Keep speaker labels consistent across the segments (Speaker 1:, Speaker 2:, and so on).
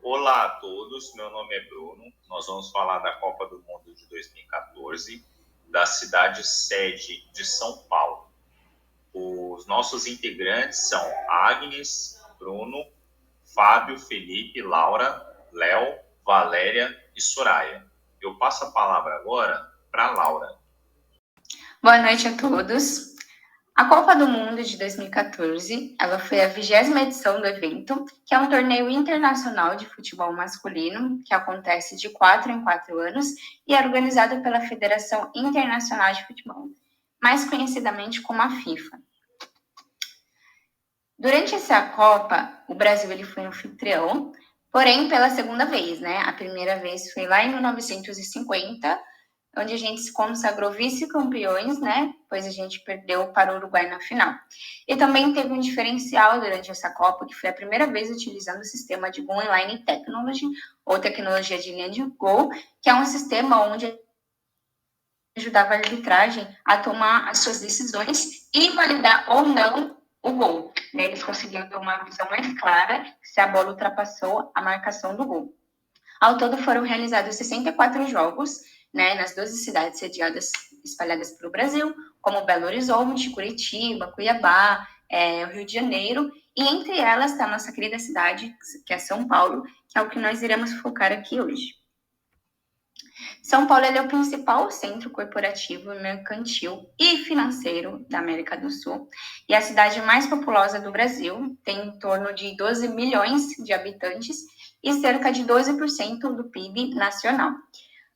Speaker 1: Olá a todos, meu nome é Bruno. Nós vamos falar da Copa do Mundo de 2014, da cidade sede de São Paulo. Os nossos integrantes são Agnes, Bruno, Fábio, Felipe, Laura, Léo, Valéria e Soraya. Eu passo a palavra agora para Laura.
Speaker 2: Boa noite a todos. A Copa do Mundo de 2014, ela foi a 20ª edição do evento, que é um torneio internacional de futebol masculino, que acontece de 4 em 4 anos e é organizado pela Federação Internacional de Futebol, mais conhecidamente como a FIFA. Durante essa Copa, o Brasil ele foi anfitrião, porém pela segunda vez, né? A primeira vez foi lá em 1950, onde a gente se consagrou vice-campeões, né? Pois a gente perdeu para o Uruguai na final. E também teve um diferencial durante essa Copa, que foi a primeira vez utilizando o sistema de Goal Line Technology, ou tecnologia de linha de gol, que é um sistema onde ajudava a arbitragem a tomar as suas decisões e validar ou não o gol. Eles conseguiam ter uma visão mais clara se a bola ultrapassou a marcação do gol. Ao todo foram realizados 64 jogos, né, nas 12 cidades sediadas espalhadas pelo Brasil, como Belo Horizonte, Curitiba, Cuiabá, o Rio de Janeiro, e entre elas está a nossa querida cidade, que é São Paulo, que é o que nós iremos focar aqui hoje. São Paulo é o principal centro corporativo, mercantil e financeiro da América do Sul e a cidade mais populosa do Brasil, tem em torno de 12 milhões de habitantes e cerca de 12% do PIB nacional.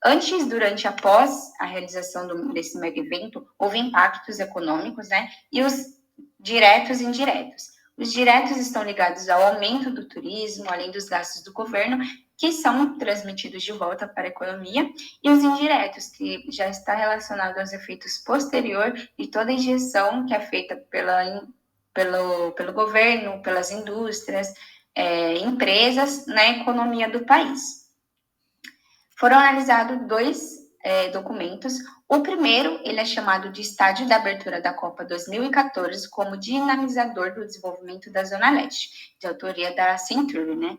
Speaker 2: Antes, durante e após a realização desse mega evento, houve impactos econômicos, né? E os diretos e indiretos. Os diretos estão ligados ao aumento do turismo, além dos gastos do governo, que são transmitidos de volta para a economia, e os indiretos, que já está relacionado aos efeitos posteriores de toda a injeção que é feita pelo governo, pelas indústrias, empresas na economia do país. Foram analisados dois documentos. O primeiro, ele é chamado de Estádio da Abertura da Copa 2014 como dinamizador do desenvolvimento da Zona Leste, de autoria da Century, né?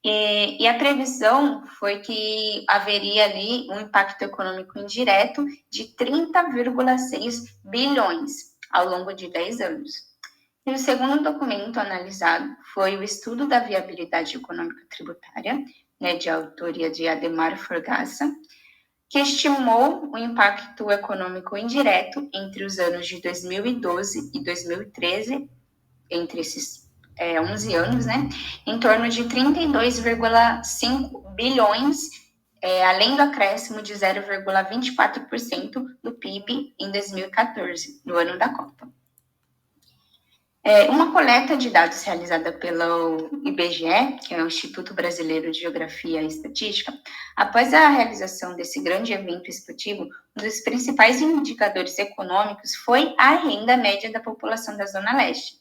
Speaker 2: E a previsão foi que haveria ali um impacto econômico indireto de 30,6 bilhões ao longo de 10 anos. E o segundo documento analisado foi o Estudo da Viabilidade Econômica Tributária, né, de autoria de Ademar Forgasa, que estimou o impacto econômico indireto entre os anos de 2012 e 2013, entre esses 11 anos, né, em torno de 32,5 bilhões, além do acréscimo de 0,24% do PIB em 2014, no ano da Copa. Uma coleta de dados realizada pelo IBGE, que é o Instituto Brasileiro de Geografia e Estatística, após a realização desse grande evento esportivo, um dos principais indicadores econômicos foi a renda média da população da Zona Leste,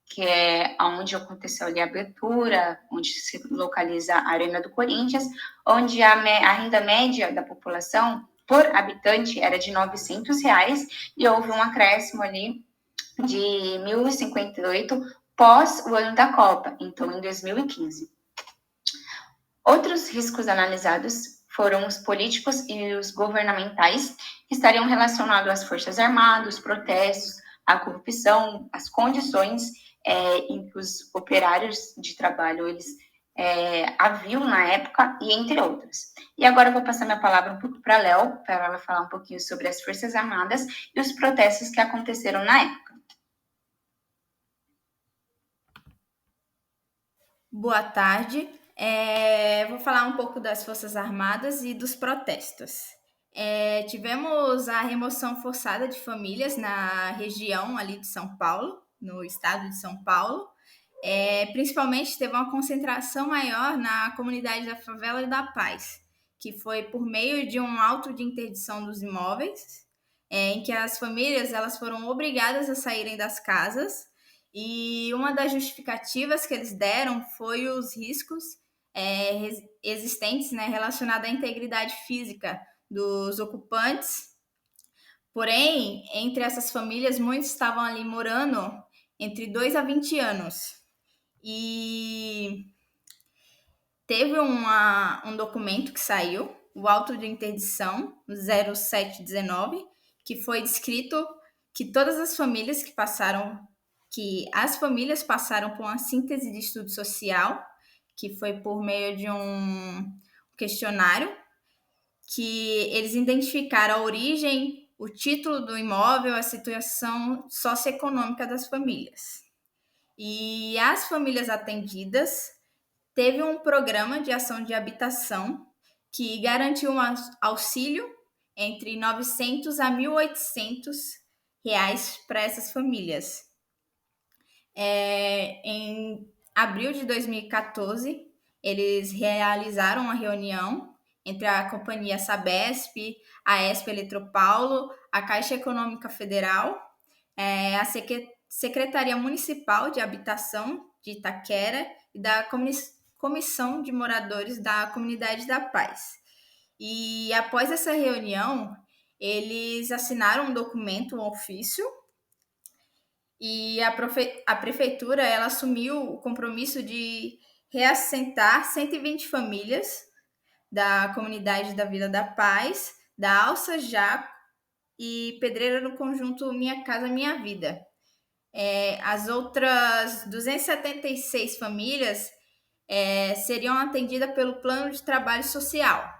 Speaker 2: que é onde aconteceu ali a abertura, onde se localiza a Arena do Corinthians, onde a renda média da população por habitante era de R$900 e houve um acréscimo ali de 1.058 pós o ano da Copa, então em 2015. Outros riscos analisados foram os políticos e os governamentais, que estariam relacionados às forças armadas, os protestos, a corrupção, as condições em que os operários de trabalho eles haviam na época, e entre outros. E agora eu vou passar minha palavra um pouco para a Léo, para ela falar um pouquinho sobre as forças armadas e os protestos que aconteceram na época.
Speaker 3: Boa tarde. Vou falar um pouco das Forças Armadas e dos protestos. Tivemos a remoção forçada de famílias na região ali de São Paulo, no estado de São Paulo. Principalmente teve uma concentração maior na comunidade da Favela da Paz, que foi por meio de um auto de interdição dos imóveis, em que as famílias elas foram obrigadas a saírem das casas. E uma das justificativas que eles deram foi os riscos existentes, né, relacionados à integridade física dos ocupantes. Porém, entre essas famílias, muitos estavam ali morando entre 2 a 20 anos. E teve um documento que saiu, o auto de interdição 0719, que foi descrito que todas as famílias as famílias passaram por uma síntese de estudo social, que foi por meio de um questionário, que eles identificaram a origem, o título do imóvel, a situação socioeconômica das famílias. E as famílias atendidas teve um programa de ação de habitação que garantiu um auxílio entre 900 a 1.800 reais para essas famílias. Em abril de 2014, eles realizaram uma reunião entre a companhia Sabesp, a ESP Eletropaulo, a Caixa Econômica Federal, a Secretaria Municipal de Habitação de Itaquera e da Comissão de Moradores da Comunidade da Paz. E após essa reunião, eles assinaram um documento, um ofício, e a prefeitura ela assumiu o compromisso de reassentar 120 famílias da comunidade da Vila da Paz, da Alça Jaco e Pedreira no conjunto Minha Casa Minha Vida. As outras 276 famílias seriam atendidas pelo Plano de Trabalho Social.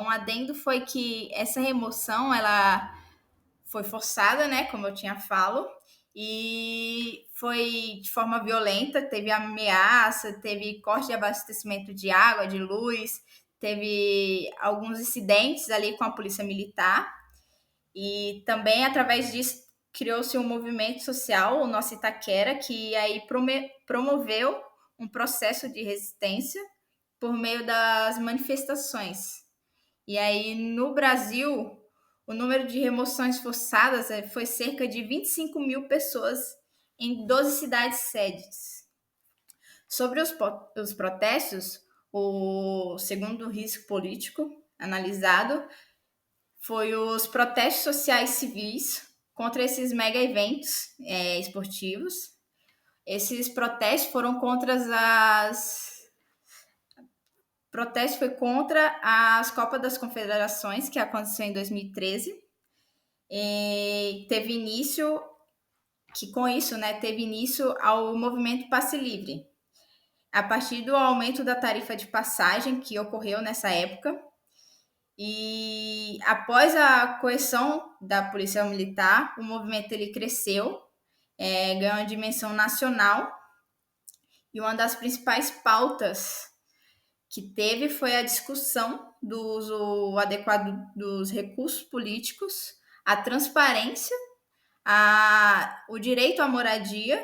Speaker 3: Um adendo foi que essa remoção ela foi forçada, né, como eu tinha falado, e foi de forma violenta, teve ameaça, teve corte de abastecimento de água, de luz, teve alguns incidentes ali com a polícia militar, e também através disso criou-se um movimento social, o Nosso Itaquera, que aí promoveu um processo de resistência por meio das manifestações. E aí, no Brasil, o número de remoções forçadas foi cerca de 25 mil pessoas em 12 cidades sedes. Sobre os protestos, o segundo risco político analisado foi os protestos sociais civis contra esses mega eventos esportivos. Esses protestos foram contra foi contra as Copas das Confederações, que aconteceu em 2013. E teve início ao movimento Passe Livre. A partir do aumento da tarifa de passagem que ocorreu nessa época, e após a coerção da Polícia Militar, o movimento ele cresceu, ganhou uma dimensão nacional, e uma das principais pautas que teve foi a discussão do uso adequado dos recursos políticos, a transparência, o direito à moradia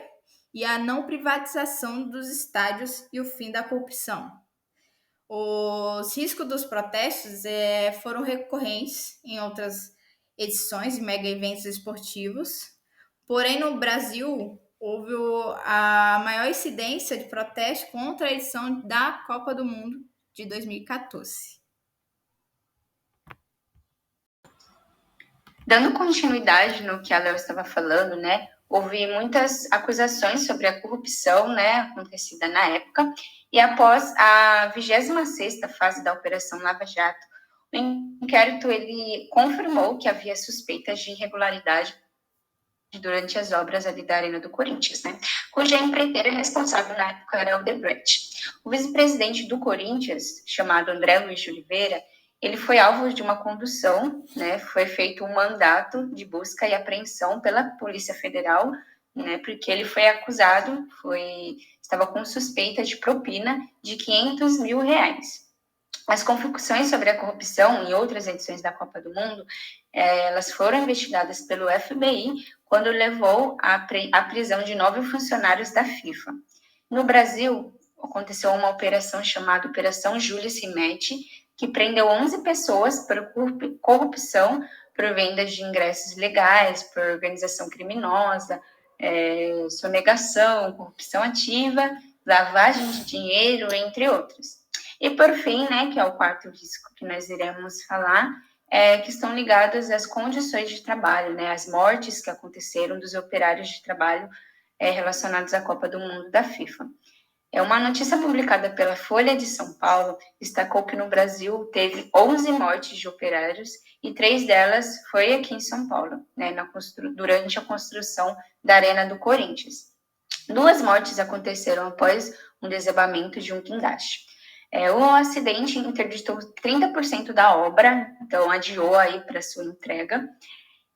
Speaker 3: e a não privatização dos estádios e o fim da corrupção. Os riscos dos protestos foram recorrentes em outras edições de mega eventos esportivos, porém no Brasil houve a maior incidência de protesto contra a edição da Copa do Mundo de 2014.
Speaker 2: Dando continuidade no que a Léo estava falando, né, houve muitas acusações sobre a corrupção, né, acontecida na época, e após a 26ª fase da Operação Lava Jato, o inquérito ele confirmou que havia suspeitas de irregularidade durante as obras ali da Arena do Corinthians, né, cuja empreiteira responsável na época era o Odebrecht. O vice-presidente do Corinthians, chamado André Luiz de Oliveira, ele foi alvo de uma condução, né, foi feito um mandato de busca e apreensão pela Polícia Federal, né, porque ele foi acusado, estava com suspeita de propina de 500 mil reais. As confissões sobre a corrupção em outras edições da Copa do Mundo, elas foram investigadas pelo FBI quando levou à prisão de 9 funcionários da FIFA. No Brasil, aconteceu uma operação chamada Operação Julius Rimetti, que prendeu 11 pessoas por corrupção, por venda de ingressos ilegais, por organização criminosa, sonegação, corrupção ativa, lavagem de dinheiro, entre outros. E por fim, né, que é o quarto risco que nós iremos falar, que estão ligados às condições de trabalho, né, as mortes que aconteceram dos operários de trabalho relacionados à Copa do Mundo da FIFA. Uma notícia publicada pela Folha de São Paulo destacou que no Brasil teve 11 mortes de operários e 3 delas foi aqui em São Paulo, né, durante a construção da Arena do Corinthians. 2 mortes aconteceram após um desabamento de um guindaste. O acidente interditou 30% da obra, então adiou aí para sua entrega.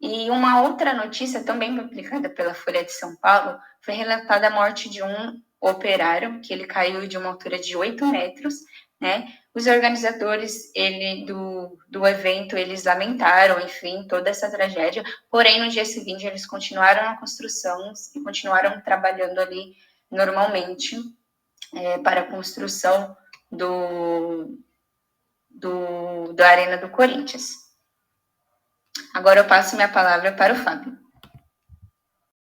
Speaker 2: E uma outra notícia, também publicada pela Folha de São Paulo, foi relatada a morte de um operário, que ele caiu de uma altura de 8 metros, né? Os organizadores do evento, eles lamentaram, enfim, toda essa tragédia, porém, no dia seguinte, eles continuaram na construção e continuaram trabalhando ali normalmente para a construção da Arena do Corinthians. Agora eu passo minha palavra para o Fábio.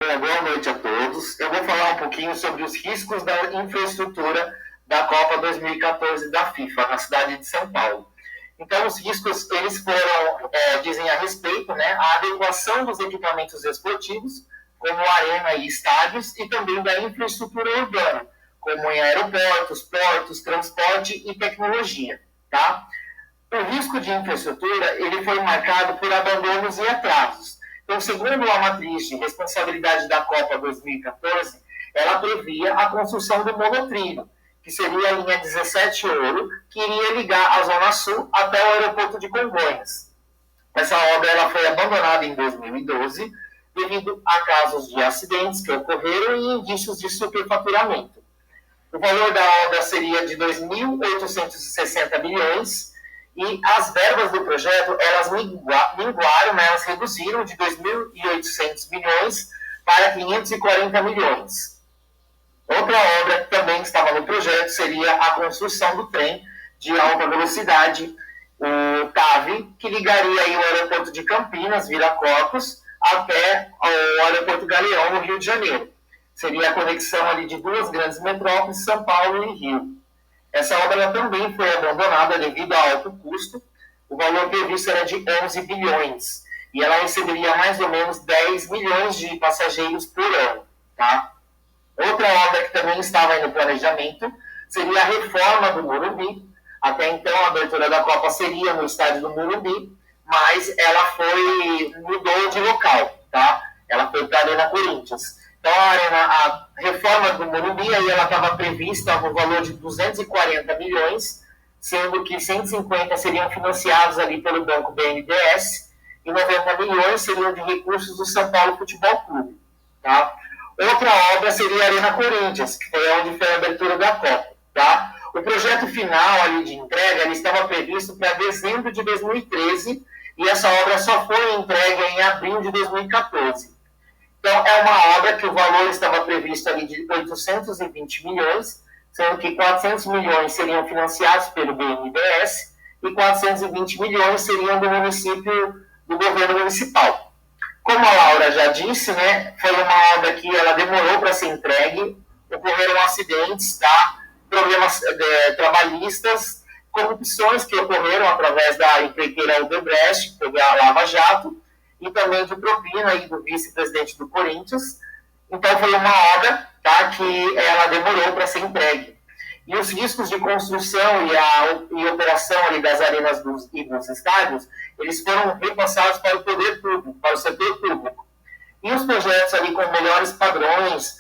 Speaker 4: Boa noite a todos. Eu vou falar um pouquinho sobre os riscos da infraestrutura da Copa 2014 da FIFA, na cidade de São Paulo. Então, os riscos, eles foram, dizem a respeito, né, a adequação dos equipamentos esportivos, como arena e estádios, e também da infraestrutura urbana, como em aeroportos, portos, transporte e tecnologia, tá? O risco de infraestrutura, ele foi marcado por abandonos e atrasos. Então, segundo a matriz de responsabilidade da Copa 2014, ela previa a construção do monotrilho, que seria a linha 17 Ouro, que iria ligar a Zona Sul até o aeroporto de Congonhas. Essa obra ela foi abandonada em 2012, devido a casos de acidentes que ocorreram e indícios de superfaturamento. O valor da obra seria de 2.860 milhões, e as verbas do projeto, elas minguaram, né, elas reduziram de 2.800 milhões para 540 milhões. Outra obra que também estava no projeto seria a construção do trem de alta velocidade, o TAV, que ligaria aí o aeroporto de Campinas, Viracopos, até o aeroporto Galeão, no Rio de Janeiro. Seria a conexão ali de 2 grandes metrópoles, São Paulo e Rio. Essa obra também foi abandonada devido ao alto custo. O valor previsto era de 11 bilhões. E ela receberia mais ou menos 10 milhões de passageiros por ano. Tá? Outra obra que também estava aí no planejamento seria a reforma do Morumbi. Até então, a abertura da Copa seria no estádio do Morumbi, mas ela mudou de local. Tá? Ela foi para a Arena Corinthians. Então, a reforma do Morumbi ela estava prevista no valor de 240 milhões, sendo que 150 seriam financiados ali pelo Banco BNDES e 90 milhões seriam de recursos do São Paulo Futebol Clube. Tá? Outra obra seria a Arena Corinthians, que foi onde foi a abertura da Copa. Tá? O projeto final ali de entrega ele estava previsto para dezembro de 2013 e essa obra só foi entregue em abril de 2014. Então, é uma obra que o valor estava previsto ali de 820 milhões, sendo que 400 milhões seriam financiados pelo BNDES e 420 milhões seriam do município, do governo municipal. Como a Laura já disse, né, foi uma obra que ela demorou para ser entregue, ocorreram acidentes, tá? Problemas trabalhistas, corrupções que ocorreram através da empreiteira Odebrecht, que foi a Lava Jato, e também de propina aí do vice-presidente do Corinthians. Então, foi uma obra, tá, que ela demorou para ser entregue. E os riscos de construção e operação ali das arenas e dos estádios, eles foram repassados para o poder público, para o setor público. E os projetos ali com melhores padrões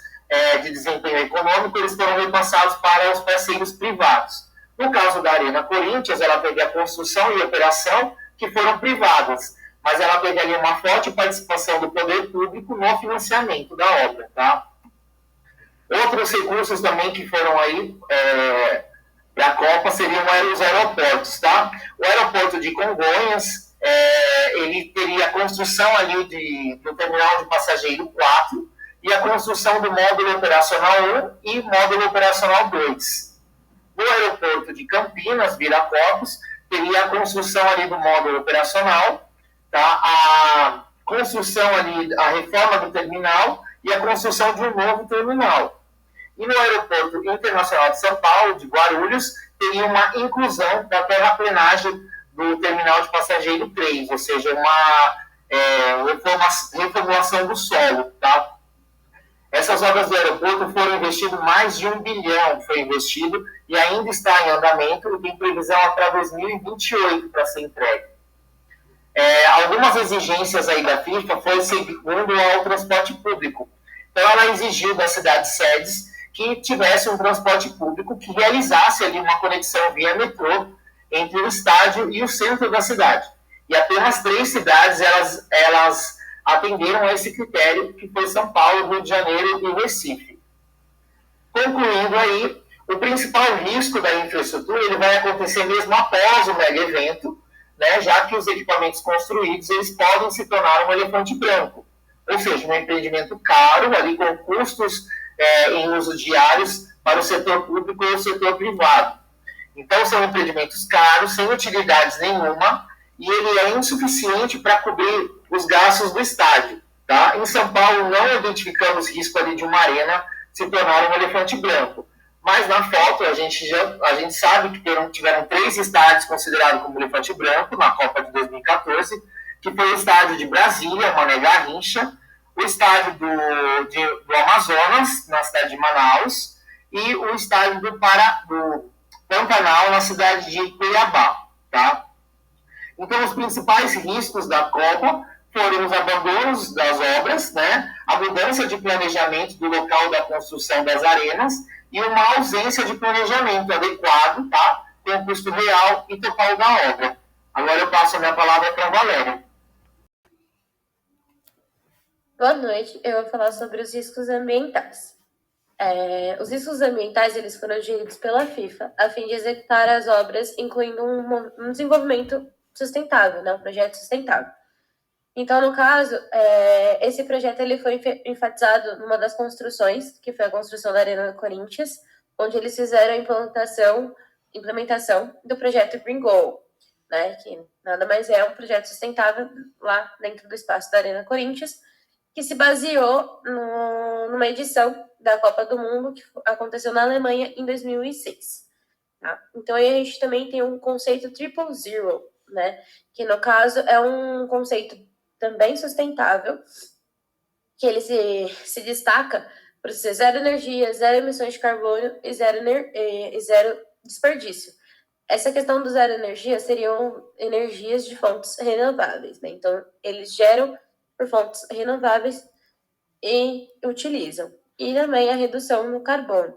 Speaker 4: de desempenho econômico, eles foram repassados para os parceiros privados. No caso da Arena Corinthians, ela teve a construção e operação que foram privadas, mas ela teve ali uma forte participação do poder público no financiamento da obra, tá? Outros recursos também que foram aí para a Copa seriam os aeroportos, tá? O aeroporto de Congonhas, ele teria a construção ali do terminal de passageiro 4 e a construção do módulo operacional 1 e módulo operacional 2. No aeroporto de Campinas, Viracopos, teria a construção ali do módulo operacional, tá? A construção ali, a reforma do terminal e a construção de um novo terminal. E no Aeroporto Internacional de São Paulo, de Guarulhos, teria uma inclusão da terraplenagem do terminal de passageiro 3, ou seja, uma reformulação do solo. Tá? Essas obras do aeroporto foram investido mais de 1 bilhão, foi investido e ainda está em andamento e tem previsão até 2028 para ser entregue. Algumas exigências aí da FIFA foi segundo ao transporte público. Então ela exigiu das cidades sedes que tivesse um transporte público que realizasse ali uma conexão via metrô entre o estádio e o centro da cidade. E apenas 3 cidades elas atenderam a esse critério, que foi São Paulo, Rio de Janeiro e Recife. Concluindo aí, o principal risco da infraestrutura ele vai acontecer mesmo após o mega evento, né, já que os equipamentos construídos eles podem se tornar um elefante branco, ou seja, um empreendimento caro, ali com custos em uso diários para o setor público ou o setor privado. Então, são empreendimentos caros, sem utilidades nenhuma, e ele é insuficiente para cobrir os gastos do estádio. Tá? Em São Paulo, não identificamos risco ali de uma arena se tornar um elefante branco. Mas na foto, a gente sabe que tiveram 3 estádios considerados como elefante branco na Copa de 2014, que foi o estádio de Brasília, Mané Garrincha, o estádio do Amazonas, na cidade de Manaus, e o estádio do Pantanal, na cidade de Cuiabá. Tá? Então, os principais riscos da Copa foram os abandonos das obras, né, a mudança de planejamento do local da construção das arenas e uma ausência de planejamento adequado, tá, com o custo real e total da obra. Agora eu passo a minha palavra para a Valéria.
Speaker 5: Boa noite, eu vou falar sobre os riscos ambientais. Os riscos ambientais eles foram geridos pela FIFA a fim de executar as obras, incluindo um desenvolvimento sustentável, né, um projeto sustentável. Então, no caso, esse projeto ele foi enfatizado numa das construções, que foi a construção da Arena Corinthians, onde eles fizeram a implementação do projeto Green Goal, né, que nada mais é um projeto sustentável lá dentro do espaço da Arena Corinthians, que se baseou numa edição da Copa do Mundo que aconteceu na Alemanha em 2006. Tá? Então, aí a gente também tem um conceito Triple Zero, né, que no caso é um conceito também sustentável, que ele se destaca por ser zero energia, zero emissões de carbono e zero desperdício. Essa questão do zero energia seriam energias de fontes renováveis, né? Então, eles geram por fontes renováveis e utilizam. E também a redução no carbono.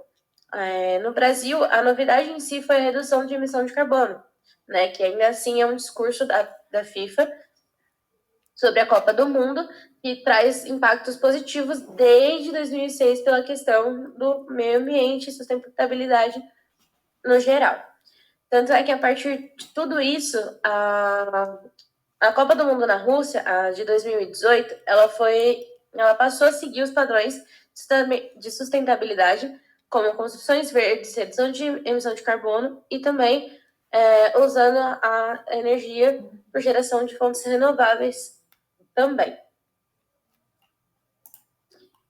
Speaker 5: No Brasil, a novidade em si foi a redução de emissão de carbono, né? Que ainda assim é um discurso da FIFA sobre a Copa do Mundo, que traz impactos positivos desde 2006 pela questão do meio ambiente e sustentabilidade no geral. Tanto é que a partir de tudo isso, a Copa do Mundo na Rússia, a de 2018, ela passou a seguir os padrões de sustentabilidade, como construções verdes, redução de emissão de carbono e também usando a energia por geração de fontes renováveis também.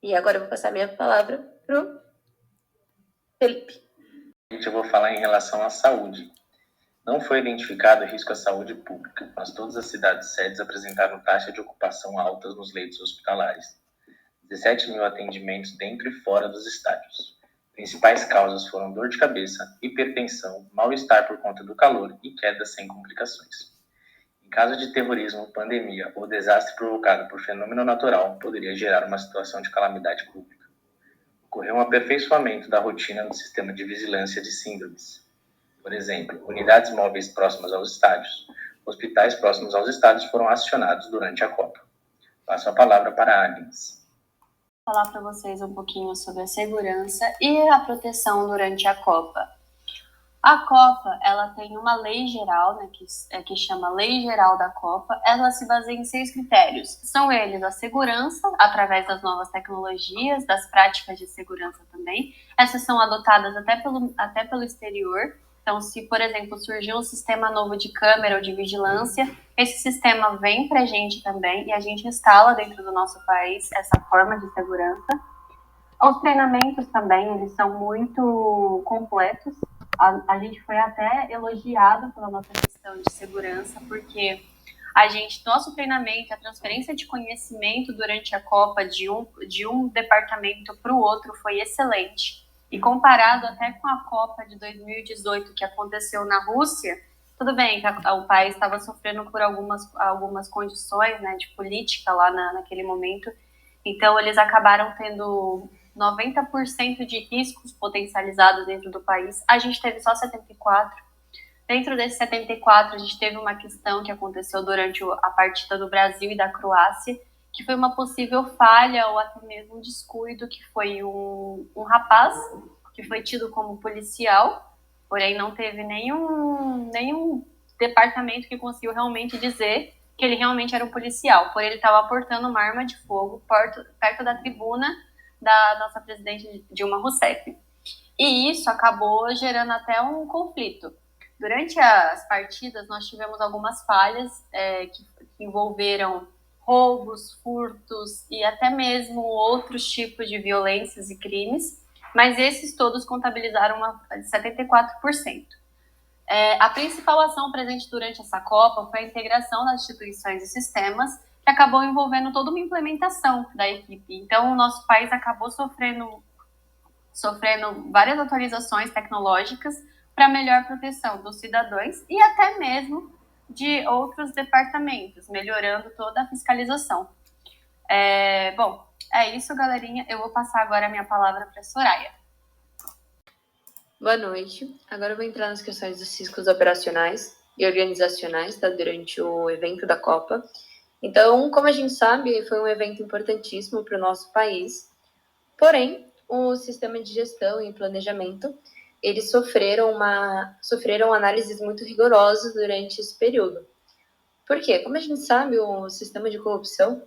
Speaker 5: E agora eu vou passar a minha palavra para o Felipe.
Speaker 6: Eu vou falar em relação à saúde. Não foi identificado risco à saúde pública, mas todas as cidades sedes apresentaram taxa de ocupação altas nos leitos hospitalares. 17 mil atendimentos dentro e fora dos estádios. Principais causas foram dor de cabeça, hipertensão, mal-estar por conta do calor e queda sem complicações. Em caso de terrorismo, pandemia ou desastre provocado por fenômeno natural, poderia gerar uma situação de calamidade pública. Ocorreu um aperfeiçoamento da rotina do sistema de vigilância de síndromes. Por exemplo, unidades móveis próximas aos estádios, hospitais próximos aos estádios foram acionados durante a Copa. Passo a palavra para a Agnes.
Speaker 7: Vou falar para vocês um pouquinho sobre a segurança e a proteção durante a Copa. A Copa, ela tem uma lei geral, né, que chama Lei Geral da Copa. Ela se baseia em 6 critérios. São eles a segurança, através das novas tecnologias, das práticas de segurança também. Essas são adotadas até pelo exterior. Então, se, por exemplo, surgir um sistema novo de câmera ou de vigilância, esse sistema vem para a gente também e a gente instala dentro do nosso país essa forma de segurança. Os treinamentos também, eles são muito completos. A gente foi até elogiado pela nossa questão de segurança, porque Nosso treinamento, a transferência de conhecimento durante a Copa de um departamento para o outro foi excelente. E comparado até com a Copa de 2018 que aconteceu na Rússia, tudo bem que o país estava sofrendo por algumas condições, né, de política lá naquele momento. Então, eles acabaram tendo 90% de riscos potencializados dentro do país. A gente teve só 74%. Dentro desses 74%, a gente teve uma questão que aconteceu durante a partida do Brasil e da Croácia, que foi uma possível falha ou até mesmo um descuido, que foi um rapaz que foi tido como policial, porém não teve nenhum departamento que conseguiu realmente dizer que ele realmente era um policial, porém ele estava portando uma arma de fogo perto da tribuna da nossa presidente Dilma Rousseff. E isso acabou gerando até um conflito. Durante as partidas, nós tivemos algumas falhas que envolveram roubos, furtos e até mesmo outros tipos de violências e crimes, mas esses todos contabilizaram 74%. A principal ação presente durante essa Copa foi a integração das instituições e sistemas, que acabou envolvendo toda uma implementação da equipe. Então, o nosso país acabou sofrendo várias atualizações tecnológicas para melhor proteção dos cidadãos e até mesmo de outros departamentos, melhorando toda a fiscalização. Bom, é isso, galerinha. Eu vou passar agora a minha palavra para a Soraya.
Speaker 8: Boa noite. Agora eu vou entrar nas questões dos riscos operacionais e organizacionais, tá, durante o evento da Copa. Então, como a gente sabe, foi um evento importantíssimo para o nosso país. Porém, o sistema de gestão e planejamento, eles sofreram análises muito rigorosas durante esse período. Por quê? Como a gente sabe, o sistema de corrupção,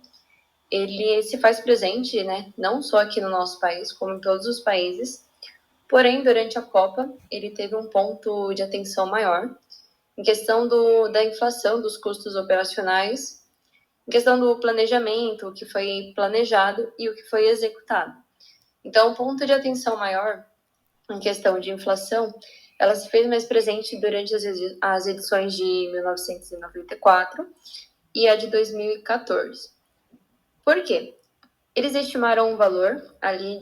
Speaker 8: ele se faz presente, né, não só aqui no nosso país, como em todos os países. Porém, durante a Copa, ele teve um ponto de atenção maior em questão da inflação dos custos operacionais, em questão do planejamento, o que foi planejado e o que foi executado. Então, o ponto de atenção maior em questão de inflação, ela se fez mais presente durante as edições de 1994 e a de 2014. Por quê? Eles estimaram um valor ali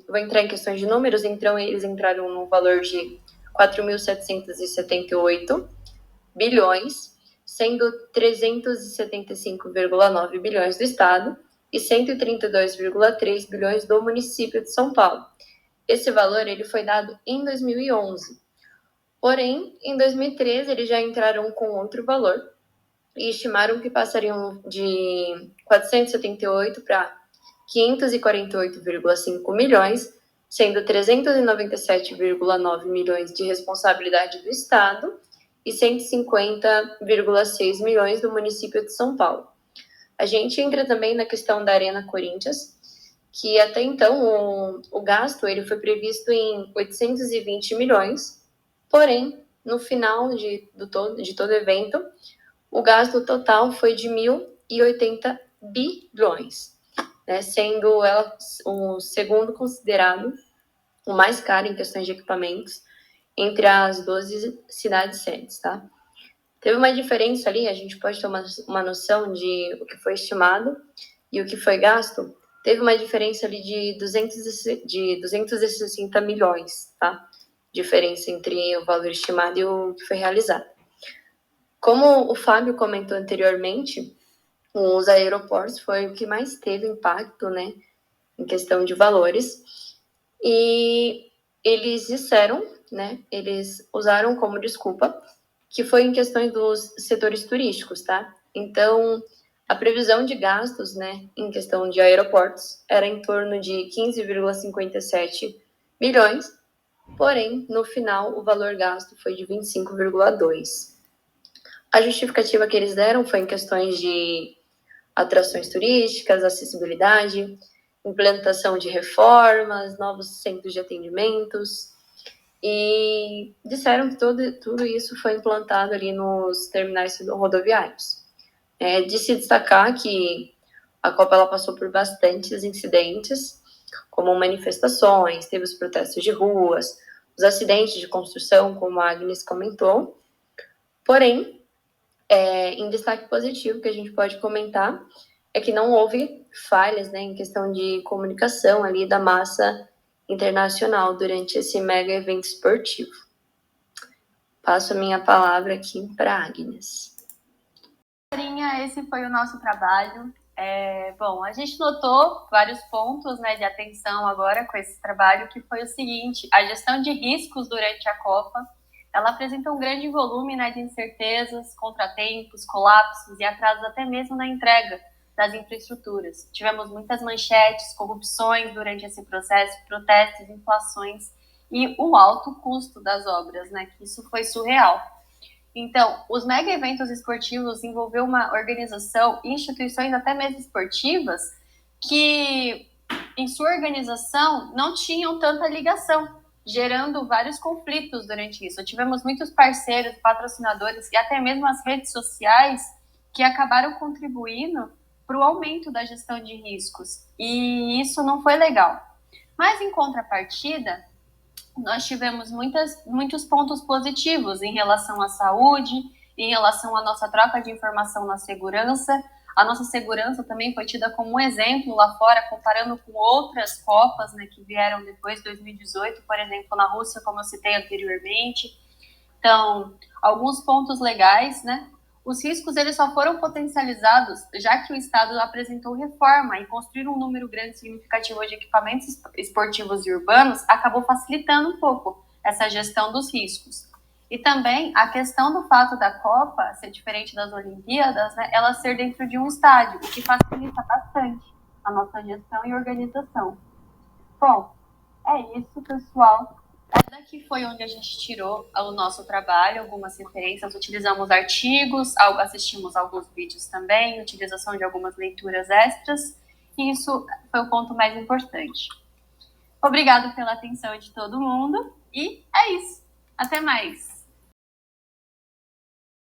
Speaker 8: vou entrar em questões de números, então eles entraram no valor de 4.778 bilhões, sendo 375,9 bilhões do Estado e 132,3 bilhões do município de São Paulo. Esse valor ele foi dado em 2011. Porém, em 2013, eles já entraram com outro valor e estimaram que passariam de 478 para 548,5 milhões, sendo 397,9 milhões de responsabilidade do Estado e 150,6 milhões do município de São Paulo. A gente entra também na questão da Arena Corinthians, que até então o gasto ele foi previsto em 820 milhões, porém, no final de todo o evento, o gasto total foi de 1.080 bilhões, né, sendo ela o segundo considerado o mais caro em questões de equipamentos entre as 12 cidades-sedes, tá? Teve uma diferença ali, a gente pode ter uma noção de o que foi estimado e o que foi gasto. Teve uma diferença ali de 260 milhões, tá? Diferença entre o valor estimado e o que foi realizado. Como o Fábio comentou anteriormente, os aeroportos foi o que mais teve impacto, né, em questão de valores. E eles disseram, né, eles usaram como desculpa que foi em questões dos setores turísticos, tá? Então, a previsão de gastos, né, em questão de aeroportos era em torno de 15,57 milhões, porém, no final, o valor gasto foi de 25,2. A justificativa que eles deram foi em questões de atrações turísticas, acessibilidade, implantação de reformas, novos centros de atendimentos, e disseram que tudo isso foi implantado ali nos terminais rodoviários. De se destacar que a Copa ela passou por bastantes incidentes, como manifestações, teve os protestos de ruas, os acidentes de construção, como a Agnes comentou. Porém, Em destaque positivo que a gente pode comentar é que não houve falhas, né, em questão de comunicação ali da massa internacional durante esse mega evento esportivo. Passo a minha palavra aqui para Agnes.
Speaker 7: Esse foi o nosso trabalho. Bom, a gente notou vários pontos, né, de atenção agora com esse trabalho, que foi o seguinte: a gestão de riscos durante a Copa, ela apresenta um grande volume, né, de incertezas, contratempos, colapsos e atrasos até mesmo na entrega das infraestruturas. Tivemos muitas manchetes, corrupções durante esse processo, protestos, inflações e um alto custo das obras, né, que isso foi surreal. Então, os mega eventos esportivos envolveu uma organização e instituições até mesmo esportivas que, em sua organização, não tinham tanta ligação, gerando vários conflitos durante isso. Tivemos muitos parceiros, patrocinadores e até mesmo as redes sociais que acabaram contribuindo para o aumento da gestão de riscos. E isso não foi legal. Mas, em contrapartida, nós tivemos muitos pontos positivos em relação à saúde, em relação à nossa troca de informação na segurança. A nossa segurança também foi tida como um exemplo lá fora, comparando com outras Copas, né, que vieram depois de 2018, por exemplo, na Rússia, como eu citei anteriormente. Então, alguns pontos legais, né? Os riscos eles só foram potencializados já que o Estado apresentou reforma e construir um número grande e significativo de equipamentos esportivos e urbanos acabou facilitando um pouco essa gestão dos riscos. E também a questão do fato da Copa ser diferente das Olimpíadas, né, ela ser dentro de um estádio, o que facilita bastante a nossa gestão e organização. Bom, é isso, pessoal. Daqui foi onde a gente tirou o nosso trabalho, algumas referências, utilizamos artigos, assistimos alguns vídeos também, utilização de algumas leituras extras, e isso foi o ponto mais importante. Obrigado pela atenção de todo mundo, e é isso. Até mais!